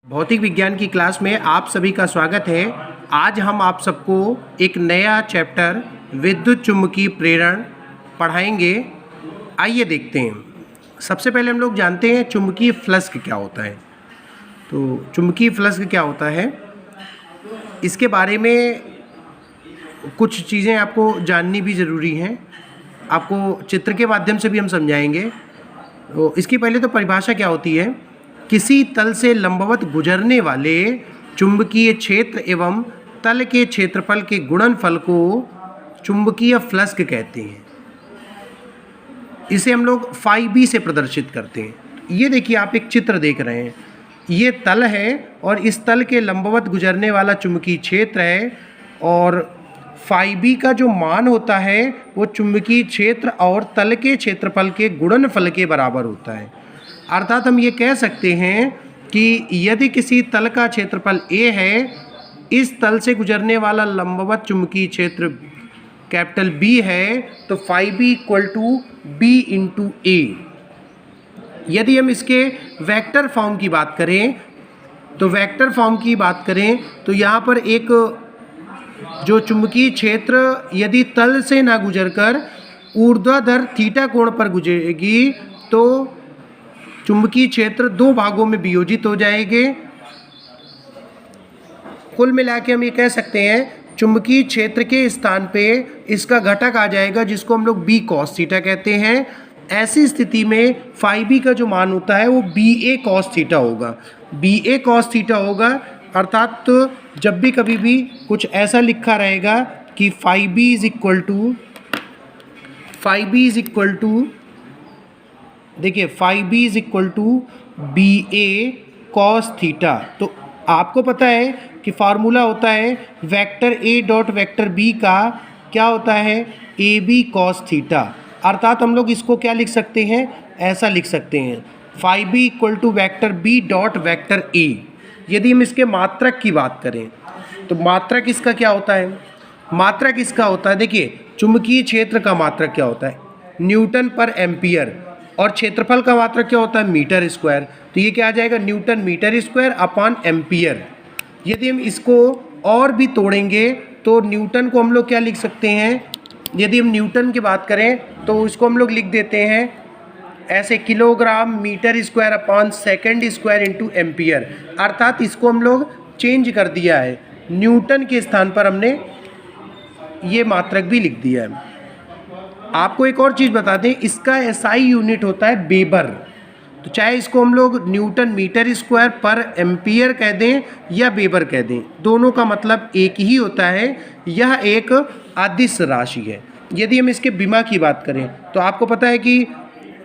भौतिक विज्ञान की क्लास में आप सभी का स्वागत है। आज हम आप सबको एक नया चैप्टर विद्युत चुम्बकीय प्रेरण पढ़ाएंगे। आइए देखते हैं। सबसे पहले हम लोग जानते हैं चुम्बकीय फ्लक्स क्या होता है। तो चुम्बकीय फ्लक्स क्या होता है, इसके बारे में कुछ चीज़ें आपको जाननी भी ज़रूरी हैं। आपको चित्र के माध्यम से भी हम समझाएंगे। तो इसकी पहले तो परिभाषा क्या होती है। किसी तल से लंबवत गुजरने वाले चुंबकीय क्षेत्र एवं तल के क्षेत्रफल के गुणनफल को चुंबकीय फ्लक्स कहते हैं। इसे हम लोग φb से प्रदर्शित करते हैं। ये देखिए, आप एक चित्र देख रहे हैं। ये तल है और इस तल के लंबवत गुजरने वाला चुंबकीय क्षेत्र है, और φb का जो मान होता है वो चुंबकीय क्षेत्र और तल के क्षेत्रफल के गुणनफल के बराबर होता है। अर्थात हम ये कह सकते हैं कि यदि किसी तल का क्षेत्रफल a है, इस तल से गुजरने वाला लंबवत चुंबकीय क्षेत्र कैपिटल B है, तो φb = b × a। यदि हम इसके वेक्टर फॉर्म की बात करें तो यहाँ पर एक जो चुंबकीय क्षेत्र यदि तल से ना गुजरकर ऊर्ध्वाधर थीटा कोण पर गुजरेगी तो चुंबकीय क्षेत्र दो भागों में वियोजित हो जाएंगे। कुल मिला के हम ये कह सकते हैं चुंबकीय क्षेत्र के स्थान पे इसका घटक आ जाएगा, जिसको हम लोग b cos थीटा कहते हैं। ऐसी स्थिति में φb का जो मान होता है वो ba cos थीटा होगा। अर्थात तो जब भी कभी भी कुछ ऐसा लिखा रहेगा कि φb = ba cos थीटा। तो आपको पता है कि फार्मूला होता है vector a dot vector b का क्या होता है, ab cos थीटा। अर्थात हम लोग इसको क्या लिख सकते हैं, ऐसा लिख सकते हैं φb = vector b dot vector a। यदि हम इसके मात्रक की बात करें तो मात्रक इसका क्या होता है, देखिए चुंबकीय क्षेत्र का मात्रक क्या होता है, न्यूटन पर एम्पियर, और क्षेत्रफल का मात्रक क्या होता है, मीटर स्क्वायर। तो ये क्या आ जाएगा, Newton metre square upon ampere. यदि हम इसको और भी तोड़ेंगे तो न्यूटन को हम लोग क्या लिख सकते हैं, यदि हम न्यूटन की बात करें तो इसको हम लोग लिख देते हैं ऐसे, kilogram metre square upon second square into ampere. अर्थात इसको हम लोग चेंज कर दिया है, न्यूटन के स्थान पर हमने ये मात्रक भी लिख दिया है। आपको एक और चीज़ बता दें, इसका SI यूनिट होता है वेबर। तो चाहे इसको हम लोग न्यूटन मीटर स्क्वायर पर एम्पियर कह दें या वेबर कह दें, दोनों का मतलब एक ही होता है। यह एक अदिश राशि है। यदि हम इसके विमा की बात करें तो आपको पता है कि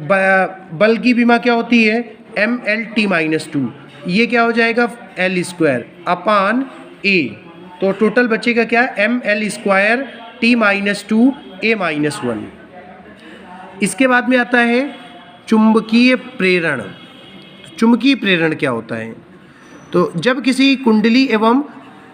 बल की विमा क्या होती है, mLt-2। ये क्या हो जाएगा, L² अपॉन A। तो टोटल बचेगा क्या, mL² T-2 A-1। इसके बाद में आता है चुंबकीय प्रेरण। चुंबकीय प्रेरण क्या होता है, तो जब किसी कुंडली एवं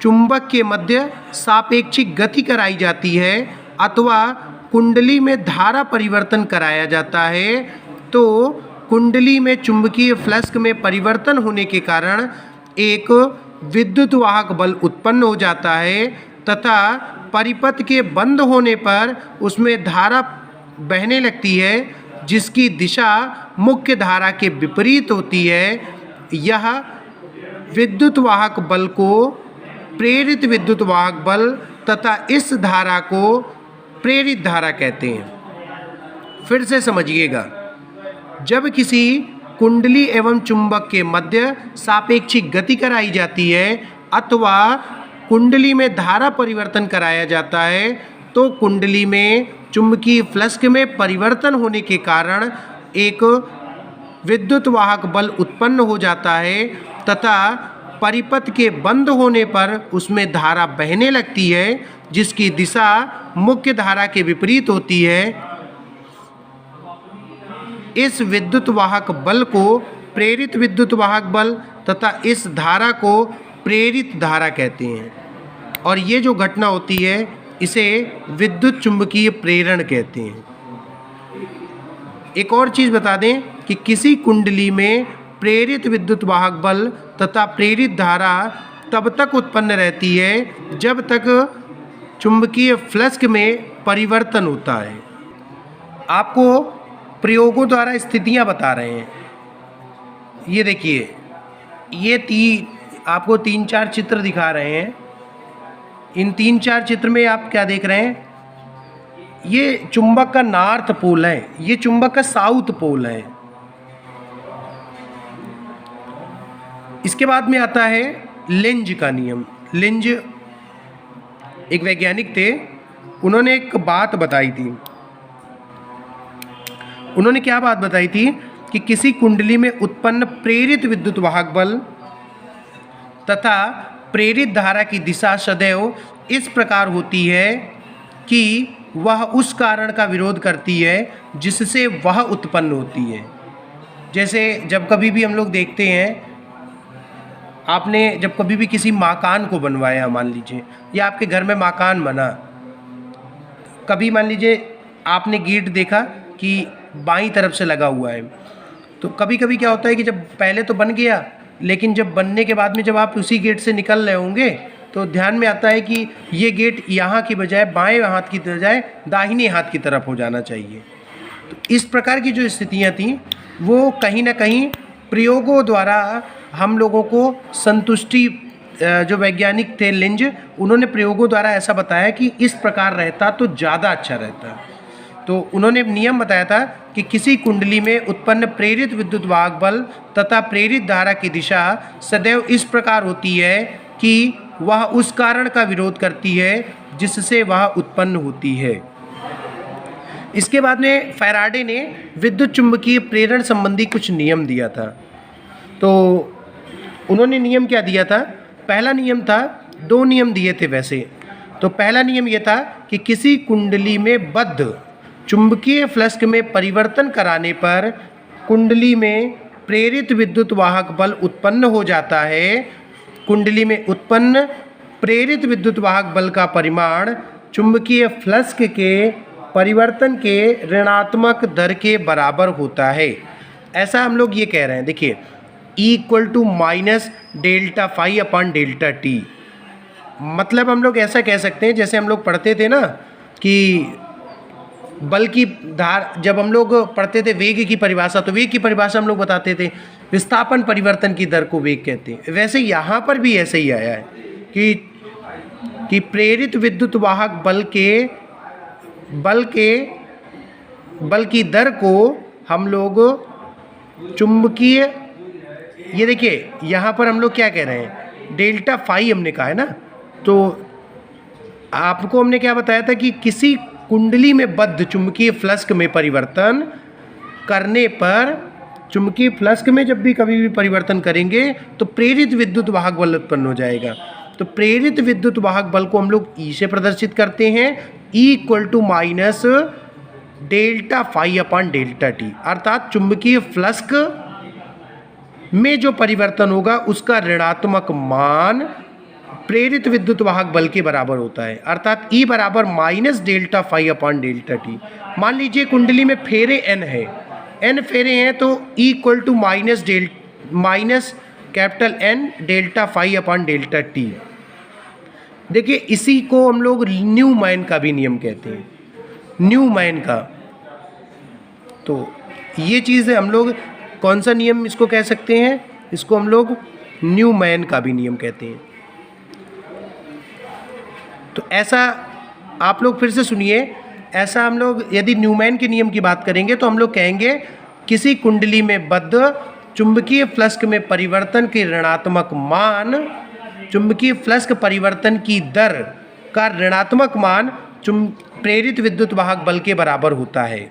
चुंबक के मध्य सापेक्षिक गति कराई जाती है अथवा कुंडली में धारा परिवर्तन कराया जाता है, तो कुंडली में चुंबकीय फ्लक्स में परिवर्तन होने के कारण एक विद्युत वाहक बल उत्पन्न हो जाता है तथा परिपथ के बंद होने पर उसमें धारा बहने लगती है, जिसकी दिशा मुख्य धारा के विपरीत होती है। यह विद्युत वाहक बल को प्रेरित विद्युत वाहक बल तथा इस धारा को प्रेरित धारा कहते हैं। फिर से समझिएगा, जब किसी कुंडली एवं चुंबक के मध्य सापेक्षिक गति कराई जाती है अथवा कुंडली में धारा परिवर्तन कराया जाता है, तो कुंडली में चुंबकीय फ्लक्स में परिवर्तन होने के कारण एक विद्युत वाहक बल उत्पन्न हो जाता है तथा परिपथ के बंद होने पर उसमें धारा बहने लगती है, जिसकी दिशा मुख्य धारा के विपरीत होती है। इस विद्युत वाहक बल को प्रेरित विद्युत वाहक बल तथा इस धारा को प्रेरित धारा कहते हैं। और ये जो घटना होती है इसे विद्युत चुंबकीय प्रेरण कहते हैं। एक और चीज़ बता दें कि किसी कुंडली में प्रेरित विद्युत वाहक बल तथा प्रेरित धारा तब तक उत्पन्न रहती है जब तक चुंबकीय फ्लक्स में परिवर्तन होता है। आपको प्रयोगों द्वारा स्थितियां बता रहे हैं। ये देखिए, ये आपको 3-4 चित्र दिखा रहे हैं। इन 3-4 चित्र में आप क्या देख रहे हैं? ये चुंबक का नॉर्थ पोल है, ये चुंबक का साउथ पोल है। इसके बाद में आता है लेंज का नियम। लेंज एक वैज्ञानिक थे, उन्होंने एक बात बताई थी। उन्होंने क्या बात बताई थी कि किसी कुंडली में उत्पन्न प्रेरित विद्युत वाहक बल तथा प्रेरित धारा की दिशा सदैव इस प्रकार होती है कि वह उस कारण का विरोध करती है जिससे वह उत्पन्न होती है। जैसे जब कभी भी हम लोग देखते हैं, आपने जब कभी भी किसी मकान को बनवाया, मान लीजिए, या आपके घर में मकान बना, कभी मान लीजिए आपने गेट देखा कि बाईं तरफ से लगा हुआ है, तो कभी कभी क्या होता है कि जब पहले तो बन गया, लेकिन जब बनने के बाद में जब आप उसी गेट से निकल रहे होंगे तो ध्यान में आता है कि ये गेट यहाँ की बजाय बाएं हाथ की बजाय दाहिने हाथ की तरफ हो जाना चाहिए। तो इस प्रकार की जो स्थितियाँ थीं वो कहीं ना कहीं प्रयोगों द्वारा हम लोगों को संतुष्टि, जो वैज्ञानिक थे लेंज, उन्होंने प्रयोगों द्वारा ऐसा बताया कि इस प्रकार रहता तो ज़्यादा अच्छा रहता। तो उन्होंने नियम बताया था कि किसी कुंडली में उत्पन्न प्रेरित विद्युत वाहक बल तथा प्रेरित धारा की दिशा सदैव इस प्रकार होती है कि वह उस कारण का विरोध करती है जिससे वह उत्पन्न होती है। इसके बाद में फैराडे ने विद्युत चुंबकीय प्रेरण संबंधी कुछ नियम दिया था। तो उन्होंने नियम क्या दिया था? पहला नियम था, 2 नियम दिए थे वैसे। तो पहला नियम यह था कि किसी कुंडली में बद्ध चुंबकीय फ्लक्स में परिवर्तन कराने पर कुंडली में प्रेरित विद्युत वाहक बल उत्पन्न हो जाता है। कुंडली में उत्पन्न प्रेरित विद्युत वाहक बल का परिमाण चुंबकीय फ्लक्स के परिवर्तन के ऋणात्मक दर के बराबर होता है। ऐसा हम लोग ये कह रहे हैं। देखिए, E = delta phi upon delta T. मतलब हम लोग ऐसा कह सकते हैं, जैसे हम लोग पढ़ते थे ना कि बल की धार, जब हम लोग पढ़ते थे वेग की परिभाषा, तो वेग की परिभाषा हम लोग बताते थे विस्थापन परिवर्तन की दर को वेग कहते हैं। वैसे यहाँ पर भी ऐसे ही आया है कि प्रेरित विद्युत वाहक बल की दर को हम लोग चुंबकीय, ये देखिए यहाँ पर हम लोग क्या कह रहे हैं, डेल्टा फाई हमने कहा है ना। तो आपको हमने क्या बताया था कि किसी कुंडली में बद्ध चुंबकीय फ्लक्स में परिवर्तन करने पर, चुंबकीय फ्लक्स में जब भी कभी भी परिवर्तन करेंगे तो प्रेरित विद्युत वाहक बल उत्पन्न हो जाएगा। तो प्रेरित विद्युत वाहक बल को हम लोग E से प्रदर्शित करते हैं, E = delta phi upon delta T. अर्थात चुंबकीय फ्लक्स में जो परिवर्तन होगा उसका ऋणात्मक मान प्रेरित विद्युत वाहक बल के बराबर होता है। अर्थात E = delta phi upon delta T. मान लीजिए कुंडली में फेरे n है, n फेरे हैं, तो E = N delta phi upon delta T. देखिए, इसी को हम लोग न्यूमैन का भी नियम कहते हैं, न्यूमैन का। तो ये चीज़ है, हम लोग कौन सा नियम इसको कह सकते हैं? इसको हम लोग न्यूमैन का भी नियम कहते हैं। तो ऐसा आप लोग फिर से सुनिए, ऐसा हम लोग यदि न्यूमैन के नियम की बात करेंगे तो हम लोग कहेंगे किसी कुंडली में बद्ध चुंबकीय फ्लक्स में परिवर्तन के ऋणात्मक मान, चुंबकीय फ्लक्स परिवर्तन की दर का ऋणात्मक मान प्रेरित विद्युत वाहक बल के बराबर होता है।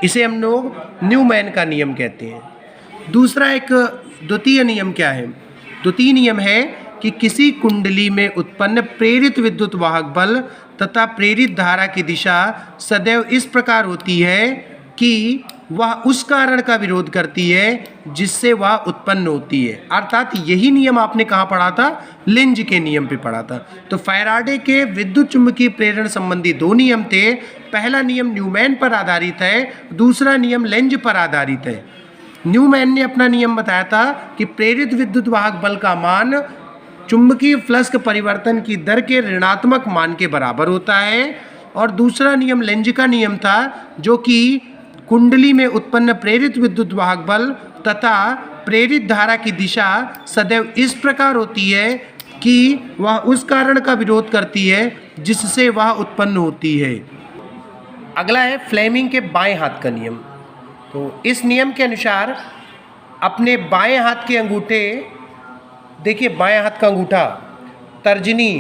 इसे हम लोग न्यूमैन का नियम कहते हैं। दूसरा एक द्वितीय नियम क्या है? द्वितीय नियम है कि किसी कुंडली में उत्पन्न प्रेरित विद्युत वाहक बल तथा प्रेरित धारा की दिशा सदैव इस प्रकार होती है कि वह उस कारण का विरोध करती है जिससे वह उत्पन्न होती है। अर्थात यही नियम आपने कहाँ पढ़ा था? लेंज के नियम पे पढ़ा था। तो फैराडे के विद्युत चुंबकीय प्रेरण संबंधी 2 नियम थे। पहला नियम न्यूमैन पर आधारित है, दूसरा नियम लेंज पर आधारित है। न्यूमैन ने अपना नियम बताया था कि प्रेरित विद्युत वाहक बल का मान चुंबकीय फ्लक्स परिवर्तन की दर के ऋणात्मक मान के बराबर होता है। और दूसरा नियम लेंज का नियम था, जो कि कुंडली में उत्पन्न प्रेरित विद्युत वाहक बल तथा प्रेरित धारा की दिशा सदैव इस प्रकार होती है कि वह उस कारण का विरोध करती है जिससे वह उत्पन्न होती है। अगला है फ्लेमिंग के बाएं हाथ का नियम। तो इस नियम के अनुसार अपने बाएं हाथ के अंगूठे, देखिए बाएं हाथ का अंगूठा, तर्जनी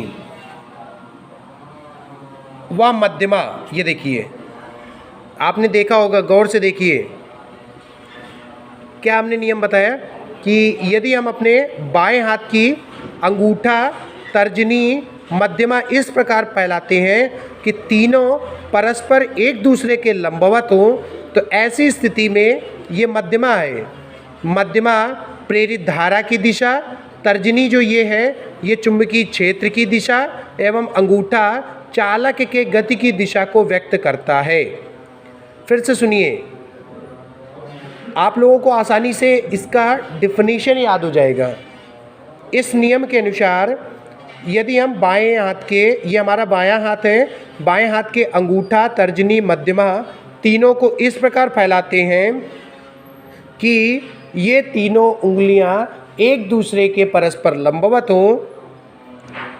व मध्यमा, ये देखिए आपने देखा होगा, गौर से देखिए क्या हमने नियम बताया कि यदि हम अपने बाएं हाथ की अंगूठा, तर्जनी, मध्यमा इस प्रकार फैलाते हैं कि तीनों परस्पर एक दूसरे के लंबवत हों, तो ऐसी स्थिति में ये मध्यमा है। मध्यमा प्रेरित धारा की दिशा, तर्जनी जो ये है ये चुंबकीय क्षेत्र की दिशा एवं अंगूठा चालक के गति की दिशा को व्यक्त करता है। फिर से सुनिए, आप लोगों को आसानी से इसका डिफिनीशन याद हो जाएगा। इस नियम के अनुसार यदि हम बाएं हाथ के, ये हमारा बायां हाथ है, बाएं हाथ के अंगूठा, तर्जनी, मध्यमा तीनों को इस प्रकार फैलाते हैं कि ये तीनों उंगलियां एक दूसरे के परस्पर लंबवत हों,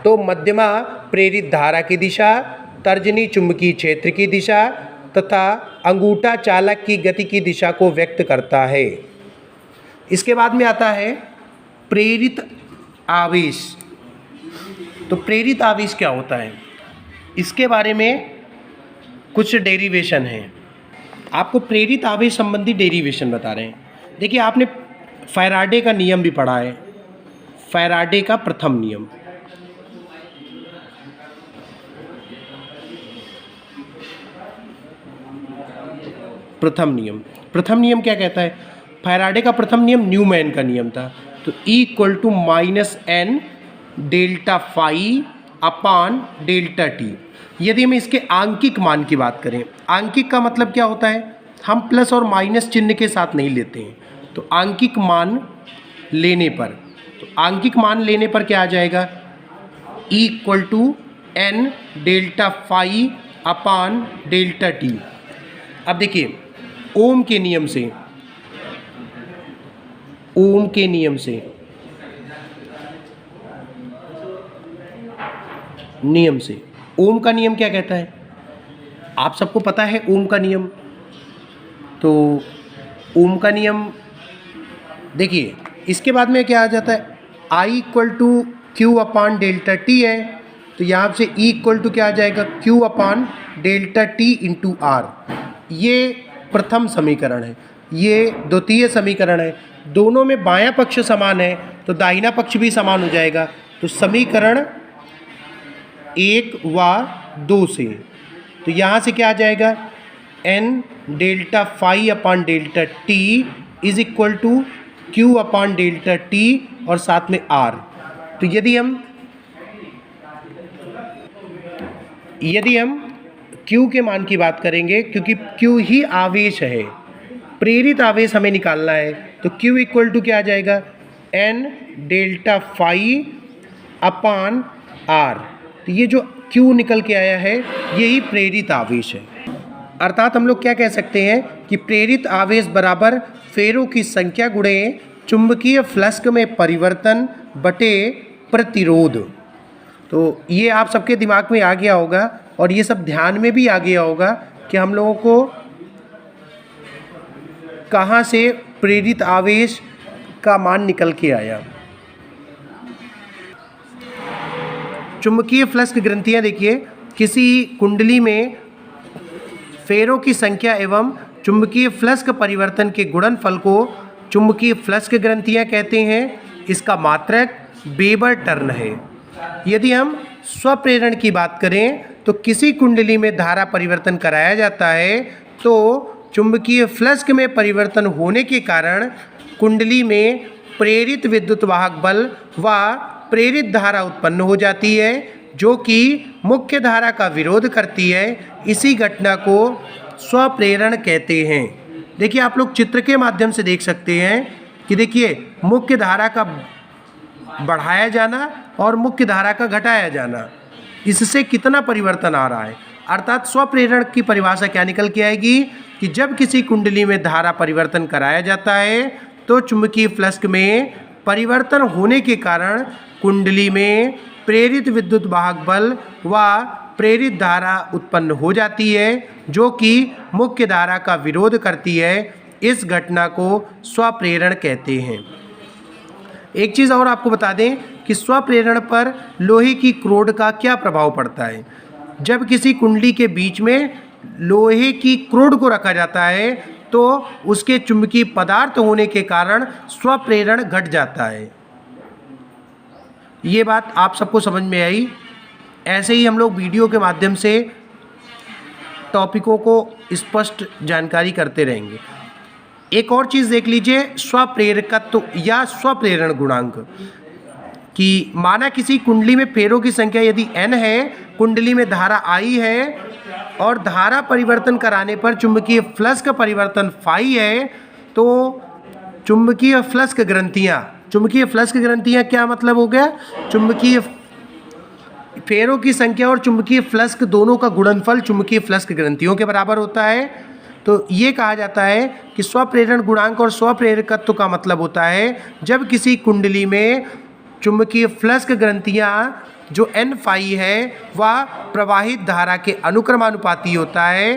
तो मध्यमा प्रेरित धारा की दिशा, तर्जनी चुंबकीय क्षेत्र की दिशा तथा अंगूठा चालक की गति की दिशा को व्यक्त करता है। इसके बाद में आता है प्रेरित आवेश। तो प्रेरित आवेश क्या होता है, इसके बारे में कुछ डेरिवेशन है। आपको प्रेरित आवेश संबंधी डेरिवेशन बता रहे हैं। देखिए आपने फैराडे का नियम भी पढ़ा है, फैराडे का प्रथम नियम। प्रथम नियम क्या कहता है? फैराडे का प्रथम नियम न्यूमैन का नियम था। तो E = -n delta phi upon delta T. यदि हम इसके आंकिक मान की बात करें, आंकिक का मतलब क्या होता है, हम प्लस और माइनस चिन्ह के साथ नहीं लेते हैं। तो आंकिक मान लेने पर, क्या आ जाएगा, E = n delta phi upon delta T. अब देखिए ओम के नियम से, ओम का नियम क्या कहता है? आप सबको पता है ओम का नियम। तो ओम का नियम देखिए, इसके बाद में क्या आ जाता है, I = Q upon delta T है। तो यहाँ से E = क्या आ जाएगा, Q upon delta T into R। ये प्रथम समीकरण है, ये द्वितीय समीकरण है। दोनों में बायां पक्ष समान है तो दाहिना पक्ष भी समान हो जाएगा। तो समीकरण 1 व 2 से, तो यहाँ से क्या आ जाएगा, n delta phi upon delta T is equal to Q upon delta T और साथ में R। तो यदि हम Q के मान की बात करेंगे, क्योंकि Q ही आवेश है, प्रेरित आवेश हमें निकालना है, तो Q = क्या आ जाएगा, n डेल्टा फाई अपान R। तो ये जो Q निकल के आया है यही प्रेरित आवेश है। अर्थात हम लोग क्या कह सकते हैं कि प्रेरित आवेश बराबर फेरों की संख्या गुणे चुंबकीय फ्लक्स में परिवर्तन बटे प्रतिरोध। तो ये आप सबके दिमाग में आ गया होगा और ये सब ध्यान में भी आ गया होगा कि हम लोगों को कहाँ से प्रेरित आवेश का मान निकल के आया। चुंबकीय फ्लक्स की ग्रंथियाँ देखिए, किसी कुंडली में फेरों की संख्या एवं चुंबकीय फ्लक्स परिवर्तन के गुणनफल को चुंबकीय फ्लक्स ग्रंथियाँ कहते हैं। इसका मात्रक वेबर टर्न है। यदि हम स्वप्रेरण की बात करें तो किसी कुंडली में धारा परिवर्तन कराया जाता है तो चुंबकीय फ्लक्स में परिवर्तन होने के कारण कुंडली में प्रेरित विद्युत वाहक बल व प्रेरित धारा उत्पन्न हो जाती है, जो कि मुख्य धारा का विरोध करती है। इसी घटना को स्वप्रेरण कहते हैं। देखिए आप लोग चित्र के माध्यम से देख सकते हैं कि देखिए मुख्य धारा का बढ़ाया जाना और मुख्य धारा का घटाया जाना, इससे कितना परिवर्तन आ रहा है। अर्थात स्वप्रेरण की परिभाषा क्या निकल के आएगी कि जब किसी कुंडली में धारा परिवर्तन कराया जाता है तो चुंबकीय फ्लक्स में परिवर्तन होने के कारण कुंडली में प्रेरित विद्युत वाहक बल व प्रेरित धारा उत्पन्न हो जाती है जो कि मुख्य धारा का विरोध करती है। इस घटना को स्वप्रेरण कहते हैं। एक चीज़ और आपको बता दें कि स्वप्रेरण पर लोहे की क्रोड का क्या प्रभाव पड़ता है। जब किसी कुंडली के बीच में लोहे की क्रोड को रखा जाता है तो उसके चुंबकीय पदार्थ होने के कारण स्वप्रेरण घट जाता है। ये बात आप सबको समझ में आई। ऐसे ही हम लोग वीडियो के माध्यम से टॉपिकों को स्पष्ट जानकारी करते रहेंगे। एक और चीज़ देख लीजिए, स्वप्रेरकत्व या स्वप्रेरण गुणांक कि माना किसी कुंडली में फेरों की संख्या यदि n है, कुंडली में धारा I है और धारा परिवर्तन कराने पर चुंबकीय फ्लक्स का परिवर्तन फाई है, तो चुंबकीय फ्लक्स ग्रंथियाँ क्या मतलब हो गया, चुंबकीय फेरों की संख्या और चुंबकीय फ्लक्स दोनों का गुणनफल चुंबकीय फ्लक्स ग्रंथियों के बराबर होता है। तो ये कहा जाता है कि स्वप्रेरण गुणांक और स्वप्रेरकत्व का मतलब होता है जब किसी कुंडली में चुंबकीय फ्लक्स ग्रंथियाँ जो n फाई है वह प्रवाहित धारा के अनुक्रमानुपाती होता है।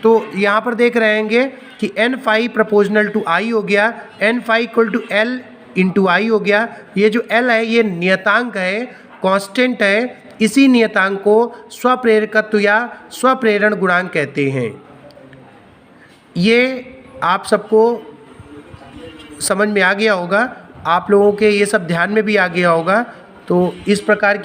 तो यहाँ पर देख रहेंगे कि n फाई प्रोपोर्शनल टू I हो गया, n फाई equal to L into I हो गया। ये जो L है ये नियतांक है, कांस्टेंट है। इसी नियतांक को स्वप्रेरकत्व या स्वप्रेरण गुणांक कहते हैं। ये आप सबको समझ में आ गया होगा, आप लोगों के ये सब ध्यान में भी आ गया होगा। तो इस प्रकार की